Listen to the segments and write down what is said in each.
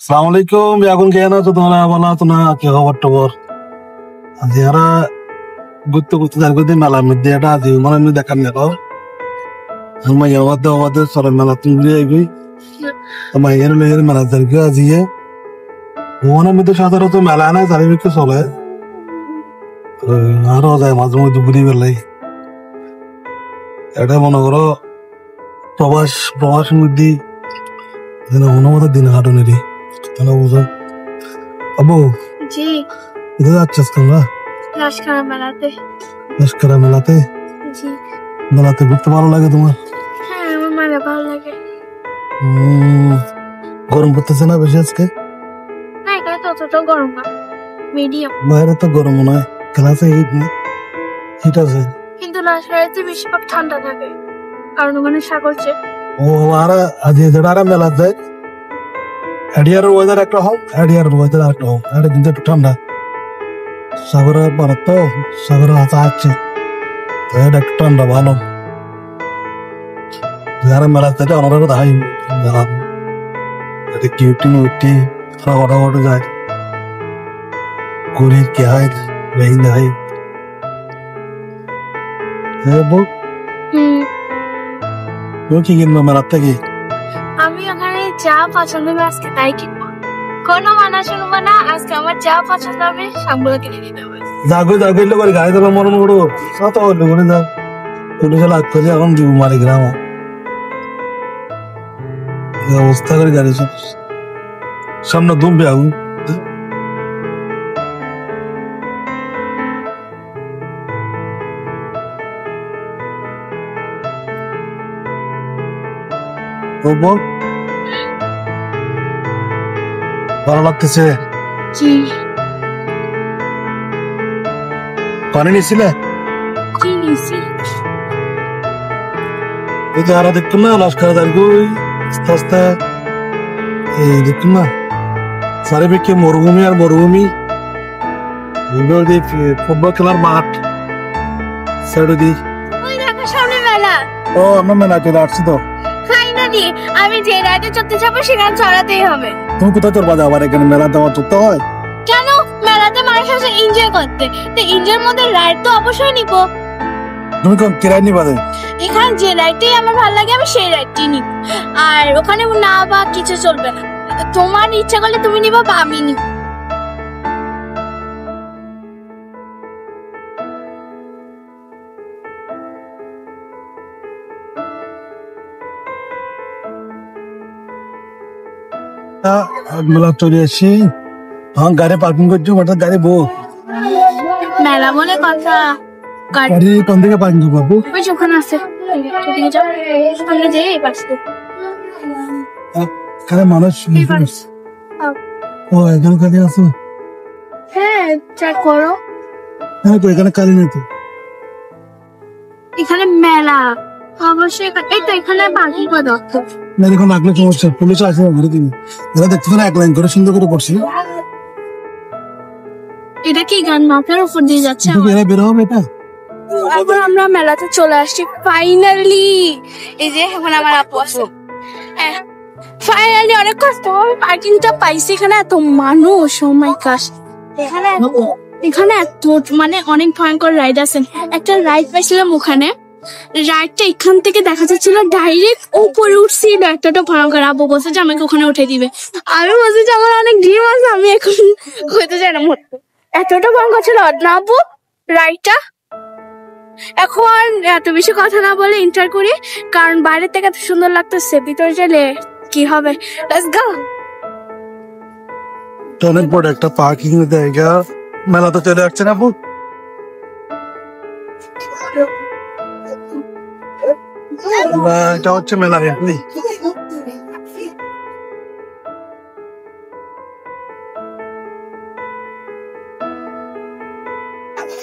সালাম আলাইকুম। এখন কেন আছো তোমরা? বলো তো না, কি খবর টবর? আজ এরা ঘুরতে ঘুরতে যার দিন মেলার মধ্যে এটা আজ মনে হয় দেখার নেই। মাইয়া আমাদের সরের মেলা তুমি আইবি মাইয়ের মেয়ের মেলা যারকে আজিয়ে ভুবনের মধ্যে সাধারণত মেলা নাই চারিদিকে চলে। আরো যায় মাঝে মধ্যে ঘুরি বেলাই। এটা মনে করো প্রবাস মধ্যে অনুমতি দিন হাঁটনেরই বুঝো। আবু জি কোথায় যাচ্ছিস তোমরা? লস্করা মেলাতে। লস্করা মেলাতে? জি। মেলাতে ঘুরতে ভালো লাগে তোমার? হ্যাঁ, আমার মেলা ভালো লাগে। গরম পড়তেছে না বেশি আজকে? না, এখানে তো অতটা গরম না, মিডিয়াম। বাইরে তো গরম মনে হয়, ক্লাসে হিট আছে। কিন্তু লস্করাতে বেশিরভাগ ঠান্ডা থাকে, কারণ ওখানে সাগর যে। ও আর আজ যেটা মেলা যায় এডিয়ার ওয়েদার একটা হোক, এডিয়ার ওয়েদার একটা হোক, এটা কিন্তু একটু ঠান্ডা। সাগরের পরে তো সাগরের হাতে আছে তো এটা একটু ঠান্ডা ভালো। যারা মেলা থেকে অনারা তাই মেলা কিউটি মুটি ফটো যায় ঘুরি কে হয় বেই নাই বল। তুমি কি কিনবো মেলার থেকে? আমি ওখানে যা পছন্দ হবে আজকে তাই কিনবো, কোনো মানা শুনবো না। আজকে আমার যা পছন্দ হবে সবগুলো কিনে নিতে হবে। যাগো এলো করে গাড়ি দেবে মরণ উড়ো সাত হলো করে যাও পুলিশে লাগ করে এখন দিব মারি গ্রাম অবস্থা করে গাড়ি সামনে দুমবে আগুন। ভালো লাগতেছে? জি। পানি নিছিলে? কি নিছি? এই তো আরো দেখতো না লস্কর দাঁড়িয়ে আস্তে আস্তে এই দেখতো না চারিদিকে মরুভূমি আর মরুভূমি। ফুটবল খেলার মাঠ সাইডে দি। ওই দেখো সামনে মেলা। ও আমরা মেলা চলে আসছি তো। ফাইনালি আমি যে রাইডে চড়তে যাবো সেখানে চড়াতেই হবে। তুমি কোথায় চড়বা যাও? আবার এখানে মেলা দেওয়া চড়তে হয় কেন? মেলাতে মানুষ আসে এনজয় করতে, তো এনজয়ের মধ্যে রাইড তো অবশ্যই নিবো। তুমি কোন কিরায় নিবা? এখানে যে রাইডটাই আমার ভালো লাগে আমি সেই রাইডটাই নিব, আর ওখানে না বা কিছু চলবে না। তোমার ইচ্ছা করলে তুমি নিবা বা আমি নিব। মেলা চলে আসি, আমার গাড়ি পার্কিং করছো, ওটা গাড়ি বউ মেলা বলে কথা। গাড়ি কোন দিকে পার্কিং করবো বাবু? ওই ওখানে আছে, সেদিকে যাও, সামনে যেয়ে এই পাশে। এখানে মানুষ ও এখানে কালি আছে? হ্যাঁ, চেক করো। হ্যাঁ তো এখানে কালি নেই তো। এখানে মেলা অবশ্যই। এই তো এখানে পার্কিং করে দাও না, এখন রাখলে সমস্যা, পুলিশ আছে ঘুরে দিবি। এরা দেখতে না এক লাইন করে সুন্দর করে পড়ছি। এটা কি গান মাথার উপর দিয়ে যাচ্ছে? এরা বের হবে এটা। এখন আমরা মেলাতে চলে আসছি ফাইনালি। এই যে এখন আমার আপু আছে, ফাইনালি অনেক কষ্ট আমি পার্কিংটা পাইছি। এখানে এত মানুষ, ও মাই গশ। এখানে এত মানে অনেক ভয়ঙ্কর রাইড আছে। একটা রাইড পাইছিলাম ওখানে, রাইডটা এখান থেকে দেখা যাচ্ছিল ডাইরেক্ট উপরে উঠছিল। একটা ভয়ঙ্কর। আবু বলছে যে আমাকে ওখানে উঠে দিবে, আমি বলছি যে আমার অনেক ড্রিম আছে, আমি এখন হইতে চাই না মরতে। এতটা ভয়ঙ্কর ছিল না আপু রাইডটা। এখন এত বেশি কথা না বলে এন্টার করি, কারণ বাইরে থেকে এত সুন্দর লাগতেছে, ভিতরে গেলে কি হবে। Let's go. অনেক বড় একটা পার্কিং জায়গা, মেলাতে চলে আসছে না আপু? এটা হচ্ছে মেলার এন্ট্রি।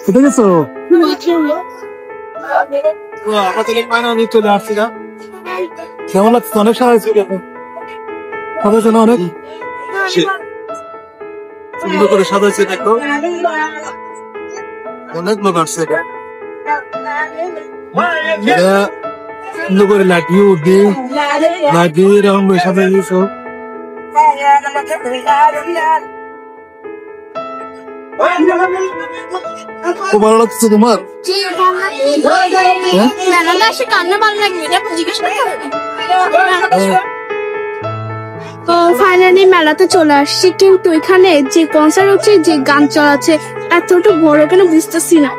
কোথায় গেছো? চলে আসছি না, কেমন লাগছে? অনেক সাহায্য সাজাইছে না, অনেক সুন্দর করে সাজাইছে। দেখো অনেক লোক আসছে, সুন্দর করে লাগিয়ে উঠি লাগিয়ে এরকম সাজাই দিয়েছো। খুব ভালো লাগছে তোমার? মেলাতে এসে কান্না ভালো লাগবে, এটা জিজ্ঞেস করতে হবে। তো ফাইনালি মেলাতে চলে আসছি, কিন্তু এখানে যে কনসার্ট হচ্ছে, যে গান চালাচ্ছে, এতটা বড় কেন বুঝতেছি না।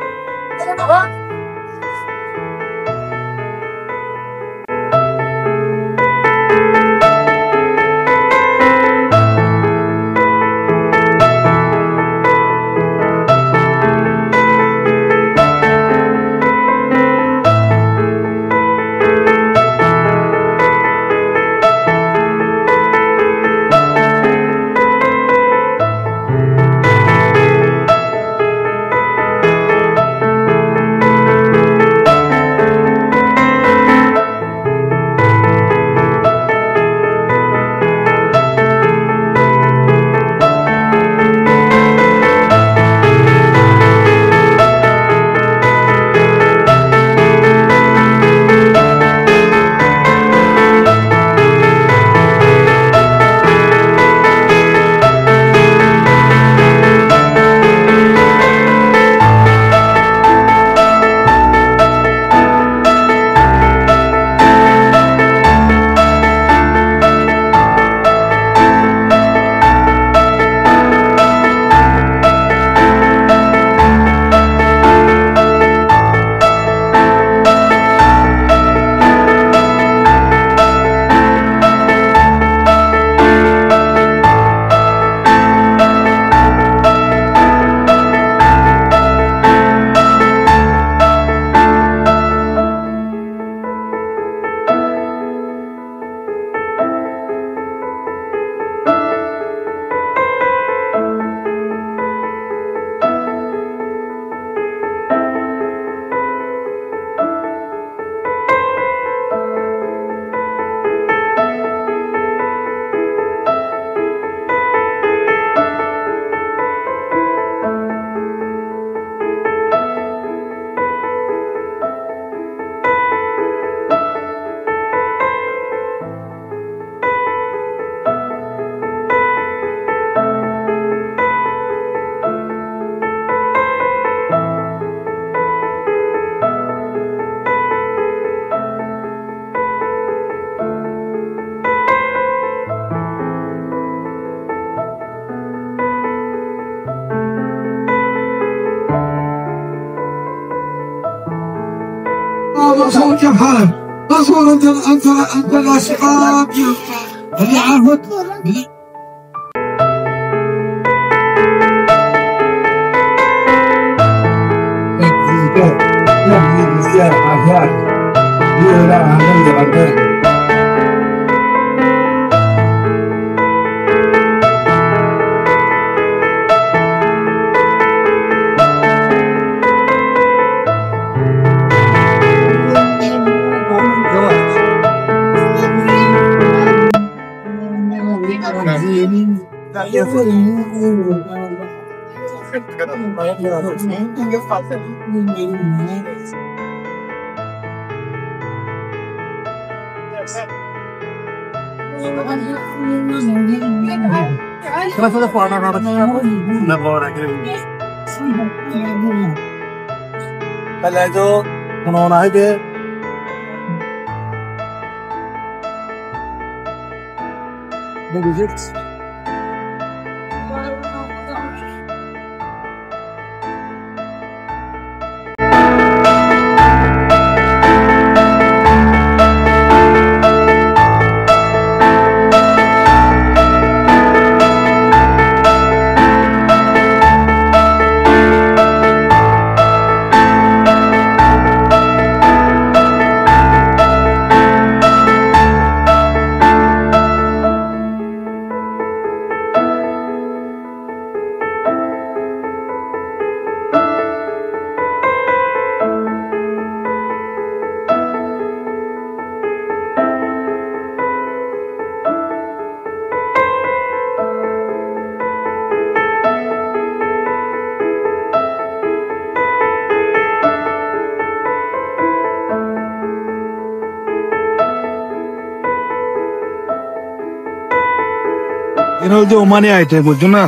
এর যে ওমানে আইতে বুঝছো না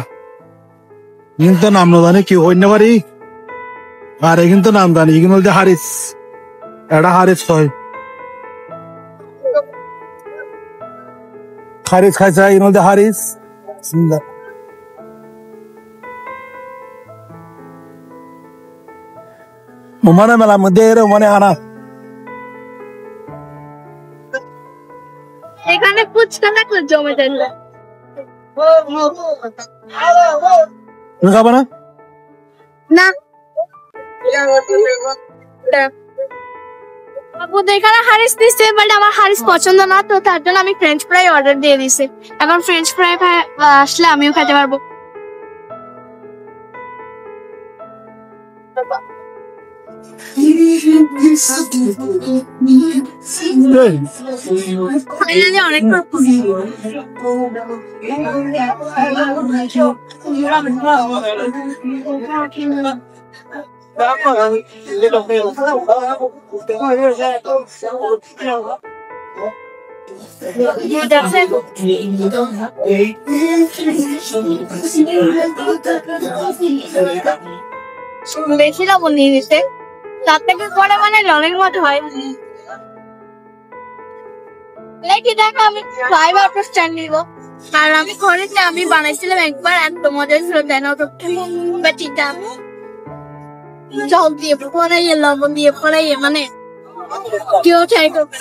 কিন্তু নাম না জানি কি হইতে পারি আর কিন্তু নাম জানি এখানে যে হারিস এটা হারিস হয় হারিস খাইছে এখানে যে হারিস ওমানে মেলার মধ্যে এর ওমানে আনা এখানে ফুচকা থাকলে জমে যাবে তুমি খাবে না না আপু তো এখানে হারিস দিচ্ছে বাট আমার হারিস পছন্দ না তো তার জন্য আমি ফ্রেঞ্চ ফ্রাই অর্ডার দিয়ে দিছি এখন ফ্রেঞ্চ ফ্রাই আসলে আমিও খেতে পারবো অনেক বেশি লবণ নিয়ে নিচ্ছে তার থেকে পরে মানে রঙের মতো হয় দেখি দেখো আমি 5 আউট অফ 10 নিব আর আমি ঘরেতে আমি বানাইছিলাম একবার এত মজা ছিল দেন আউট অফ 10 বাট এটা জল দিয়ে ফোড়াইয়ে লবণ দিয়ে ফোড়াইয়ে মানে কেউ ট্রাই করবে